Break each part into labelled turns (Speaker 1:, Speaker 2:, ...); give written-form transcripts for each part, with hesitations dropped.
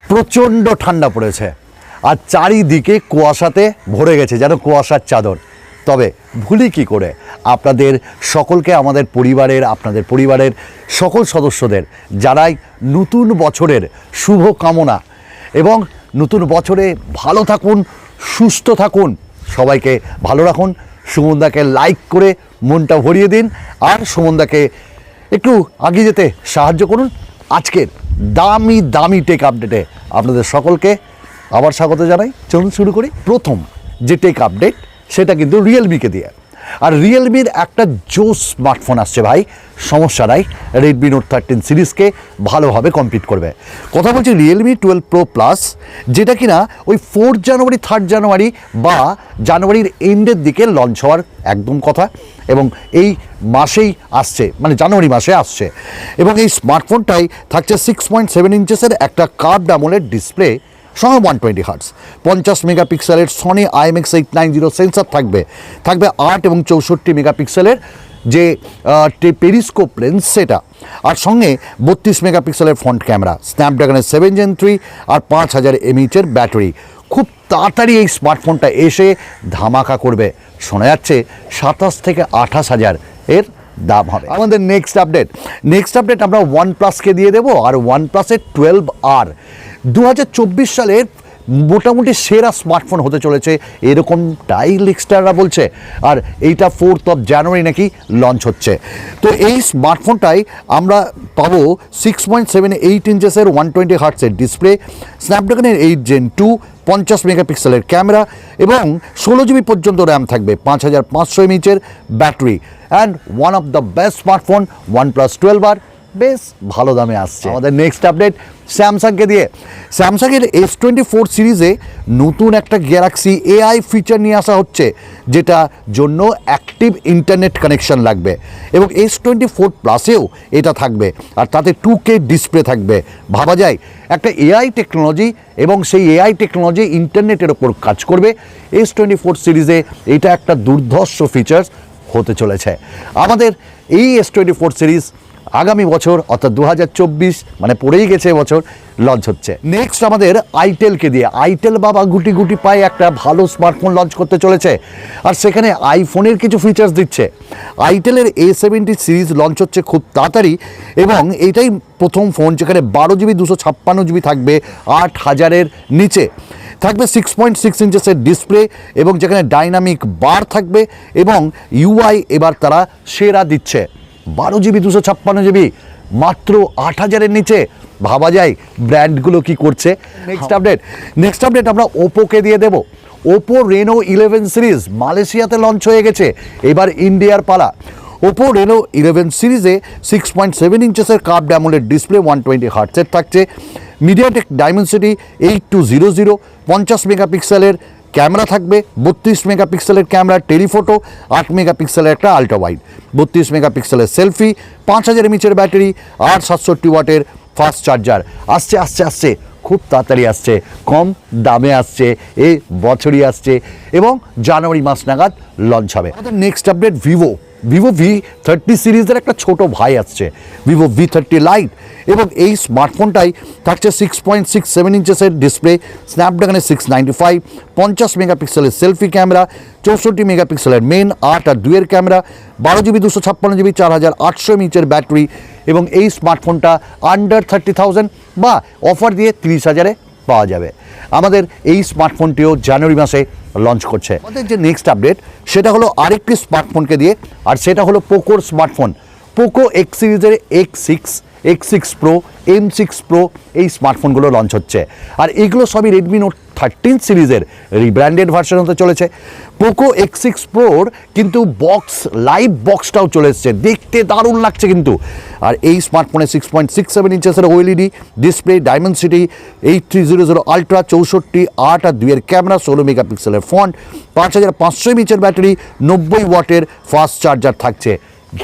Speaker 1: প্রচণ্ড ঠান্ডা পড়েছে আর চারিদিকে কুয়াশাতে ভরে গেছে, যেন কুয়াশার চাদর। তবে ভুলি কি করে আপনাদের সকলকে, আমাদের পরিবারের, আপনাদের পরিবারের সকল সদস্যদের যারাই নতুন বছরের শুভ কামনা এবং নতুন বছরে ভালো থাকুন, সুস্থ থাকুন, সবাইকে ভালো রাখুন। সুমনদাকে লাইক করে মনটা ভরিয়ে দিন আর সুমনদাকে একটু এগিয়ে যেতে সাহায্য করুন। আজকের দামি দামি টেক আপডেটে আপনাদের সকলকে আবার স্বাগত জানাই। চলুন শুরু করি। প্রথম যে টেক আপডেট সেটা কিন্তু রিয়েলমিকে দিয়ে। আর রিয়েলমির একটা জোস স্মার্টফোন আসছে ভাই, সমস্যা নাই, রেডমি নোট 13 সিরিজকে ভালোভাবে কম্পিট করবে। কথা বলছি রিয়েলমি 12 প্রো প্লাস, যেটা কিনা ওই 4 জানুয়ারি 3 জানুয়ারি বা জানুয়ারির এন্ডের দিকে লঞ্চ হওয়ার একদম কথা, এবং এই মাসেই আসছে, মানে জানুয়ারি মাসে আসছে। এবং এই স্মার্টফোনটাই থাকছে 6.7 ইঞ্চেসের একটা কার্ভড অ্যামোলেড ডিসপ্লে, সঙ্গে 120 হার্টস 50 মেগাপিক্সেলের সনি IMX 890 সেন্সর থাকবে 8 এবং 64 মেগাপিক্সেলের যে পেরিস্কোপ লেন্স সেটা, আর সঙ্গে 32 মেগাপিক্সেলের ফ্রন্ট ক্যামেরা, স্ন্যাপড্রাগনের 7 Gen 3 আর 5000 mAh ব্যাটারি। খুব তাড়াতাড়ি এই স্মার্টফোনটা এসে ধামাকা করবে, শোনা যাচ্ছে 27 থেকে 28 হাজার এর দাম হবে। আমাদের নেক্সট আপডেট আমরা OnePlus-কে দিয়ে দেবো। আর OnePlus-এর 12R 2024 সালের মোটামুটি সেরা স্মার্টফোন হতে চলেছে, এরকমটাই লিকস্টাররা বলছে। আর এইটা 4 জানুয়ারি নাকি লঞ্চ হচ্ছে। তো এই স্মার্টফোনটাই আমরা পাবো 6.78 ইঞ্চেসের 120 হার্টসের ডিসপ্লে, স্ন্যাপড্রাগনের 8 Gen 2, 50 মেগাপিক্সেলের ক্যামেরা এবং 16 জিবি পর্যন্ত র্যাম থাকবে, 5500 mAh battery. And one of the best smartphone OnePlus 12R বেশ ভালো দামে আসছে। আমাদের নেক্সট আপডেট স্যামসাংকে দিয়ে। স্যামসাংয়ের S24 সিরিজে নতুন একটা গ্যালাক্সি AI ফিচার নিয়ে আসা হচ্ছে, যেটা জন্য অ্যাক্টিভ ইন্টারনেট কানেকশন লাগবে, এবং S24 প্লাসেও এটা থাকবে। আর তাতে 2K ডিসপ্লে থাকবে। ভাবা যায় একটা AI টেকনোলজি, এবং সেই AI টেকনোলজি ইন্টারনেটের ওপর কাজ করবে। S24 সিরিজে এটা একটা দুর্ধর্ষ ফিচার্স হতে চলেছে। আমাদের এই S24 সিরিজ আগামী বছর অর্থাৎ 2024, মানে পড়েই গেছে বছর, লঞ্চ হচ্ছে। নেক্সট আমাদের আইটেলকে দিয়ে। আইটেল বাবা গুটি গুটি পায়ে একটা ভালো স্মার্টফোন লঞ্চ করতে চলেছে, আর সেখানে আইফোনের কিছু ফিচার্স দিচ্ছে। আইটেলের A70 সিরিজ লঞ্চ হচ্ছে খুব তাড়াতাড়ি, এবং এইটাই প্রথম ফোন যেখানে 12 জিবি 256 জিবি থাকবে 8000-এর নিচে। থাকবে 6.6 ইঞ্চেসের ডিসপ্লে, এবং যেখানে ডাইনামিক বার থাকবে, এবং UI এবার তারা সেরা দিচ্ছে। 12 জিবি 256 জিবি মাত্র 8000-এর নিচে। ভাবা যায় ব্র্যান্ডগুলো কি করছে। নেক্সট আপডেট আমরা ওপোকে দিয়ে দেব। ওপো রেনো 11 সিরিজ মালয়েশিয়াতে লঞ্চ হয়ে গেছে, এবার ইন্ডিয়ার পালা। ওপো রেনো 11 সিরিজে 6.7 ইঞ্চেসের কার্ভড অ্যামোলেড ডিসপ্লে, 120 হার্টসের থাকছে, মিডিয়াটেক ডাইমেনসিটি 8200, 50 মেগাপিক্সেলের ক্যামেরা থাকবে, 32 মেগাপিক্সেলের ক্যামেরা টেলিফোটো, 8 মেগাপিক্সেলের একটা আলট্রা ওয়াইড, 32 মেগাপিক্সেলের সেলফি, 5000 mAh ব্যাটারি আর 67 ওয়াটের ফাস্ট চার্জার। আসছে খুব তাড়াতাড়ি আসছে, কম দামে আসছে, এই বছরই আসছে, এবং জানুয়ারি মাস নাগাদ লঞ্চ হবে। আমাদের নেক্সট আপডেট ভিভো V30 সিরিজের একটা ছোট ভাই আসছে, ভিভো V30 লাইট, এবং এই স্মার্টফোনটাই থাকছে 6.67 ইঞ্চেসের ডিসপ্লে, স্ন্যাপড্রাগনের 695, 50 মেগাপিক্সেলের সেলফি ক্যামেরা, 64 মেগাপিক্সেলের মেন, 8 আর 2-এর camera, 12 GB 256 GB 4800 mAh battery. এবং এই স্মার্টফোনটা আন্ডার 30,000 বা অফার দিয়ে 30,000-এ পাওয়া যাবে। আমাদের এই স্মার্টফোনটিও জানুয়ারি মাসে লঞ্চ করছে। আমাদের যে নেক্সট আপডেট সেটা হলো আরেকটি স্মার্টফোনকে দিয়ে, আর সেটা হলো পোকোর স্মার্টফোন। পোকো X সিরিজের X6 প্রো, M6 প্রো এই স্মার্টফোনগুলো লঞ্চ হচ্ছে, আর এগুলো সবই রেডমি নোট 13 সিরিজের রিব্র্যান্ডেড ভার্সন হতে চলেছে। পোকো X6 প্রোর কিন্তু লাইভ বক্সটাও চলে এসছে, দেখতে দারুণ লাগছে কিন্তু। আর এই স্মার্টফোনে 6.67 ইঞ্চেসের OLED ডিসপ্লে, ডাইমেনসিটি 8300 আলট্রা, 64, 8 আর 2-এর ক্যামেরা, 16 মেগাপিক্সেলের ফ্রন্ট, 5500 mAh ব্যাটারি, 90 ওয়াটের ফাস্ট চার্জার থাকছে।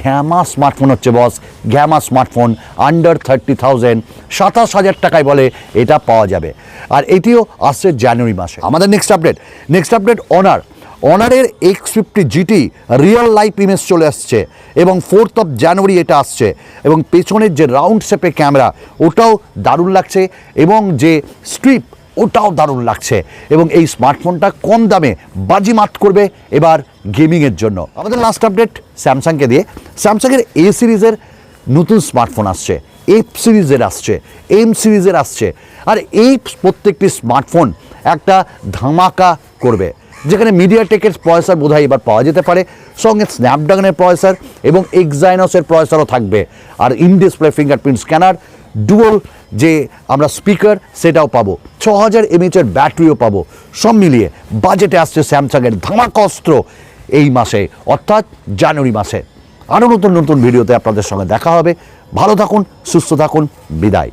Speaker 1: ঘ্যামা স্মার্টফোন হচ্ছে বস, ঘ্যামা স্মার্টফোন আন্ডার 30,000, 27,000 টাকায় বলে এটা পাওয়া যাবে, আর এটিও আসছে জানুয়ারি মাসে। আমাদের নেক্সট আপডেট অনারের X50 GT real life image চলে আসছে এবং 4th অফ জানুয়ারি এটা আসছে এবং পেছনের যে রাউন্ড শেপের ক্যামেরা ওটাও দারুণ লাগছে এবং যে স্ট্রিপ ওটাও দারুণ লাগছে এবং এই স্মার্টফোনটা কম দামে বাজিমাত করবে এবার গেমিংয়ের জন্য। আমাদের লাস্ট আপডেট স্যামসাংকে দিয়ে। স্যামসাংয়ের A সিরিজের নতুন স্মার্টফোন আসছে, F সিরিজের আসছে, M সিরিজের আসছে, আর এই প্রত্যেকটি স্মার্টফোন একটা ধামাকা করবে, যেখানে মিডিয়াটেকের প্রসেসর বোধহয় এবার পাওয়া যেতে পারে, সঙ্গে স্ন্যাপড্রাগনের প্রসেসর এবং এক্সাইনসের প্রসেসরও থাকবে, আর in display fingerprint scanner, dual যে আমরা স্পিকার সেটাও পাবো, 6000 mAh ব্যাটারিও পাবো। সব মিলিয়ে বাজেটে আসছে স্যামসাংয়ের ধামাকা অস্ত্র এই মাসে, অর্থাৎ জানুয়ারি মাসে। আরও নতুন নতুন ভিডিওতে আপনাদের সঙ্গে দেখা হবে। ভালো থাকুন, সুস্থ থাকুন, বিদায়।